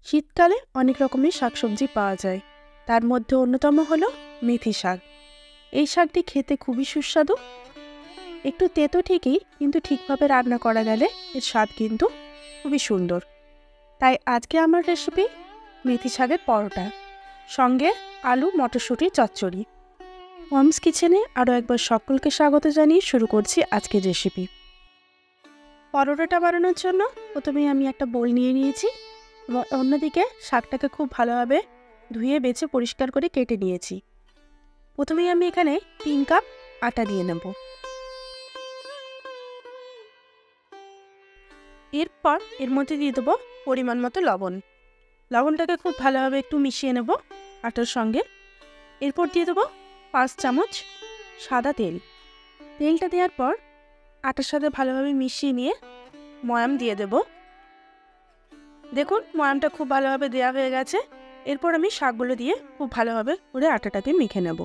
শীতকালে অনেক রকমের শাকসবজি পাওয়া যায়। তার মধ্যে অন্যতম হলো মেথি শাক। এই শাকটি খেতে খুবই সুস্বাদু। একটু তেতো ঠিকই, কিন্তু ঠিকভাবে রান্না করা গেলে এর স্বাদ কিন্তু খুবই সুন্দর। তাই আজকে আমার রেসিপি মেথি শাকের পরোটা, সঙ্গে আলু মটরশুঁটির চচ্চড়ি। মমস কিচেনে আরও একবার সকলকে স্বাগত জানিয়ে শুরু করছি আজকের রেসিপি। পরোটাটা বানানোর জন্য প্রথমেই আমি একটা বোল নিয়ে নিয়েছি এবং অন্যদিকে শাকটাকে খুব ভালোভাবে ধুয়ে বেছে পরিষ্কার করে কেটে নিয়েছি। প্রথমেই আমি এখানে 3 কাপ আটা দিয়ে নেব। এরপর এর মধ্যে দিয়ে দেবো পরিমাণ মতো লবণ। লবণটাকে খুব ভালোভাবে একটু মিশিয়ে নেব আটার সঙ্গে। এরপর দিয়ে দেবো 5 চামচ সাদা তেল। তেলটা দেওয়ার পর আটার সাথে ভালোভাবে মিশিয়ে নিয়ে ময়াম দিয়ে দেব। দেখুন ময়ামটা খুব ভালোভাবে দেওয়া হয়ে গেছে। এরপর আমি শাকগুলো দিয়ে খুব ভালোভাবে করে আটাটাকে মেখে নেব।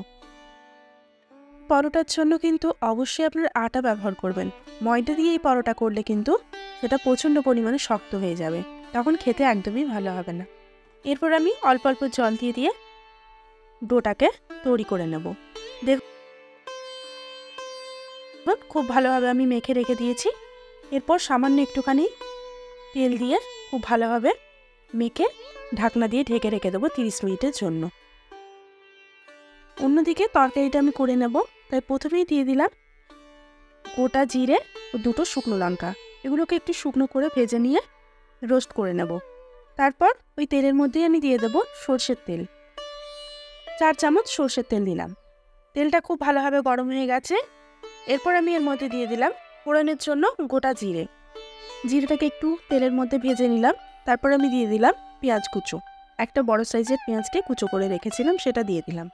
পরোটার জন্য কিন্তু অবশ্যই আপনার আটা ব্যবহার করবেন। ময়দা দিয়ে এই পরোটা করলে কিন্তু সেটা প্রচণ্ড পরিমাণে শক্ত হয়ে যাবে, তখন খেতে একদমই ভালো হবে না। এরপর আমি অল্প অল্প জল দিয়ে দিয়ে ডোটাকে তৈরি করে নেব। দেখুন খুব ভালোভাবে আমি মেখে রেখে দিয়েছি। এরপর সামান্য একটুখানি তেল দিয়ে খুব ভালোভাবে মেখে ঢাকনা দিয়ে ঢেকে রেখে দেবো 30 মিনিটের জন্য। অন্যদিকে তরকারিটা আমি করে নেব। তাই প্রথমেই দিয়ে দিলাম গোটা জিরে ও 2টো শুকনো লঙ্কা। এগুলোকে একটু শুকনো করে ভেজে নিয়ে রোস্ট করে নেব। তারপর ওই তেলের মধ্যেই আমি দিয়ে দেবো সর্ষের তেল। 4 চামচ সর্ষের তেল দিলাম। তেলটা খুব ভালোভাবে গরম হয়ে গেছে। এরপর আমি এর মধ্যে দিয়ে দিলাম ফোড়নের জন্য গোটা জিরে। জিরেটাকে একটু তেলের মধ্যে ভেজে নিলাম। তারপর আমি দিয়ে দিলাম পেঁয়াজ কুচো। একটা বড় সাইজের পেঁয়াজকে কুচো করে রেখেছিলাম, সেটা দিয়ে দিলাম।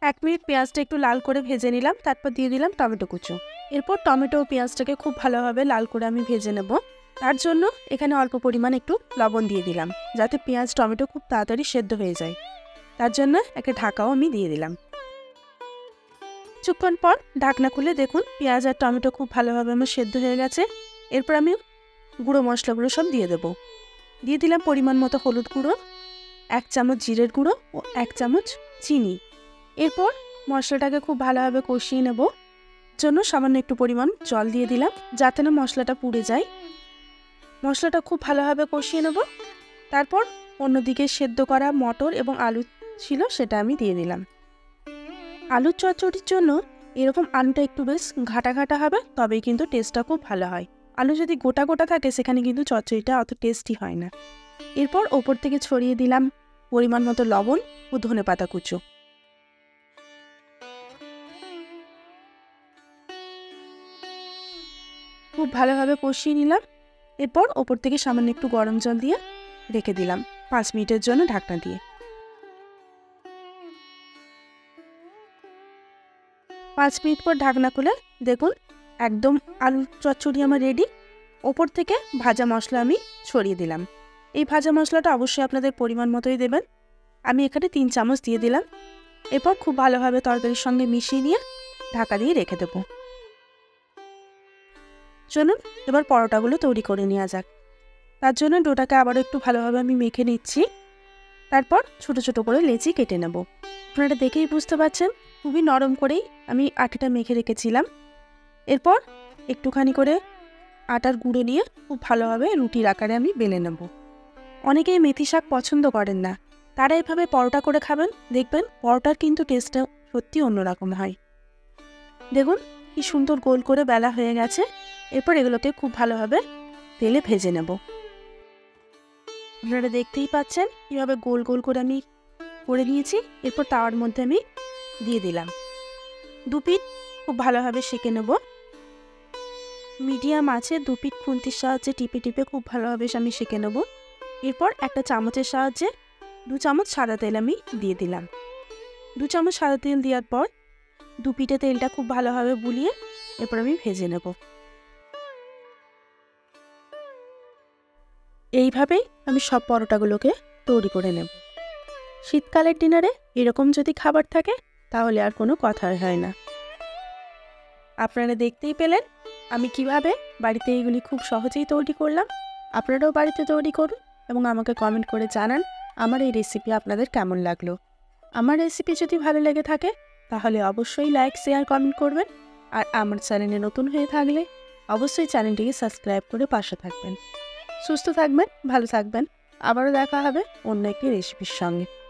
1 মিনিট পেঁয়াজটা একটু লাল করে ভেজে নিলাম। তারপর দিয়ে দিলাম টমেটো কুচো। এরপর টমেটো ও পেঁয়াজটাকে খুব ভালোভাবে লাল করে আমি ভেজে নেব। তার জন্য এখানে অল্প পরিমাণ একটু লবণ দিয়ে দিলাম, যাতে পেঁয়াজ টমেটো খুব তাড়াতাড়ি সেদ্ধ হয়ে যায়। তার জন্য একটা ঢাকাও আমি দিয়ে দিলাম। কিছুক্ষণ পর ঢাকনা খুলে দেখুন পেঁয়াজ আর টমেটো খুব ভালোভাবে আমার সেদ্ধ হয়ে গেছে। এরপর আমি গুঁড়ো মশলাগুলো সব দিয়ে দেবো। দিয়ে দিলাম পরিমাণ মতো হলুদ গুঁড়ো, 1 চামচ জিরের গুঁড়ো ও 1 চামচ চিনি। এরপর মশলাটাকে খুব ভালোভাবে কষিয়ে নেব। জন্য সামান্য একটু পরিমাণ জল দিয়ে দিলাম, যাতে না মশলাটা পুড়ে যায়। মশলাটা খুব ভালোভাবে কষিয়ে নেব। তারপর অন্যদিকে সেদ্ধ করা মটর এবং আলু ছিল, সেটা আমি দিয়ে দিলাম। আলুর চচ্চড়ির জন্য এরকম আলুটা একটু বেশ ঘাটা ঘাটা হবে, তবেই কিন্তু টেস্টটা খুব ভালো হয়। আলু যদি গোটা গোটা থাকে সেখানে কিন্তু চচ্চড়িটা অত টেস্টি হয় না। এরপর ওপর থেকে ছড়িয়ে দিলাম পরিমাণ মতো লবণ ও ধনেপাতা কুচো। খুব ভালোভাবে কষিয়ে নিলাম। এরপর ওপর থেকে সামান্য একটু গরম জল দিয়ে রেখে দিলাম 5 মিনিটের জন্য ঢাকনা দিয়ে। 5 মিনিট পর ঢাকনা খুলে দেখুন একদম আলুর চচ্চড়ি আমার রেডি। ওপর থেকে ভাজা মশলা আমি ছড়িয়ে দিলাম। এই ভাজা মশলাটা অবশ্যই আপনাদের পরিমাণ মতোই দেবেন। আমি এখানে 3 চামচ দিয়ে দিলাম। এরপর খুব ভালোভাবে তরকারির সঙ্গে মিশিয়ে নিয়ে ঢাকা দিয়ে রেখে দেবো। চলুন এবার পরোটাগুলো তৈরি করে নেওয়া যাক। তার জন্য ডোটাকে আবারও একটু ভালোভাবে আমি মেখে নিচ্ছি। তারপর ছোট ছোট করে লেচি কেটে নেব। আপনারা দেখেই বুঝতে পারছেন খুবই নরম করেই আমি আটাটা মেখে রেখেছিলাম। এরপর একটুখানি করে আটার গুঁড়ো নিয়ে খুব ভালোভাবে রুটির আকারে আমি বেলে নেব। অনেকেই মেথি শাক পছন্দ করেন না, তারা এভাবে পরোটা করে খাবেন, দেখবেন পরোটার কিন্তু টেস্টটা সত্যি অন্যরকম হয়। দেখুন কি সুন্দর গোল করে বেলা হয়ে গেছে। এরপর এগুলোকে খুব ভালোভাবে তেলে ভেজে নেব। আপনারা দেখতেই পাচ্ছেন কীভাবে গোল গোল করে আমি করে নিয়েছি। এরপর তাওয়ার মধ্যে আমি দিয়ে দিলাম। 2 পিঠ খুব ভালোভাবে সেঁকে নেব। মিডিয়াম আছে 2 পিঠ খুন্তির সাহায্যে টিপে টিপে খুব ভালোভাবে আমি সেঁকে নেব। এরপর একটা চামচের সাহায্যে 2 চামচ সাদা তেল আমি দিয়ে দিলাম। 2 চামচ সাদা তেল দেওয়ার পর 2 পিঠে তেলটা খুব ভালোভাবে বুলিয়ে এরপর আমি ভেজে নেব। এইভাবেই আমি সব পরোটাগুলোকে তৈরি করে নেব। শীতকালের ডিনারে এরকম যদি খাবার থাকে তাহলে আর কোনো কথাই হয় না। আপনারা দেখতেই পেলেন আমি কিভাবে বাড়িতে এইগুলি খুব সহজেই তৈরি করলাম। আপনারাও বাড়িতে তৈরি করুন। এবং আমাকে কমেন্ট করে জানান আমার এই রেসিপি আপনাদের কেমন লাগলো। আমার রেসিপি যদি ভালো লেগে থাকে তাহলে অবশ্যই লাইক, শেয়ার, কমেন্ট করবেন। আর আমার চ্যানেলে নতুন হয়ে থাকলে অবশ্যই চ্যানেলটিকে সাবস্ক্রাইব করে পাশে থাকবেন। সুস্থ থাকবেন, ভালো থাকবেন। আবারও দেখা হবে অন্য একটি রেসিপির সঙ্গে।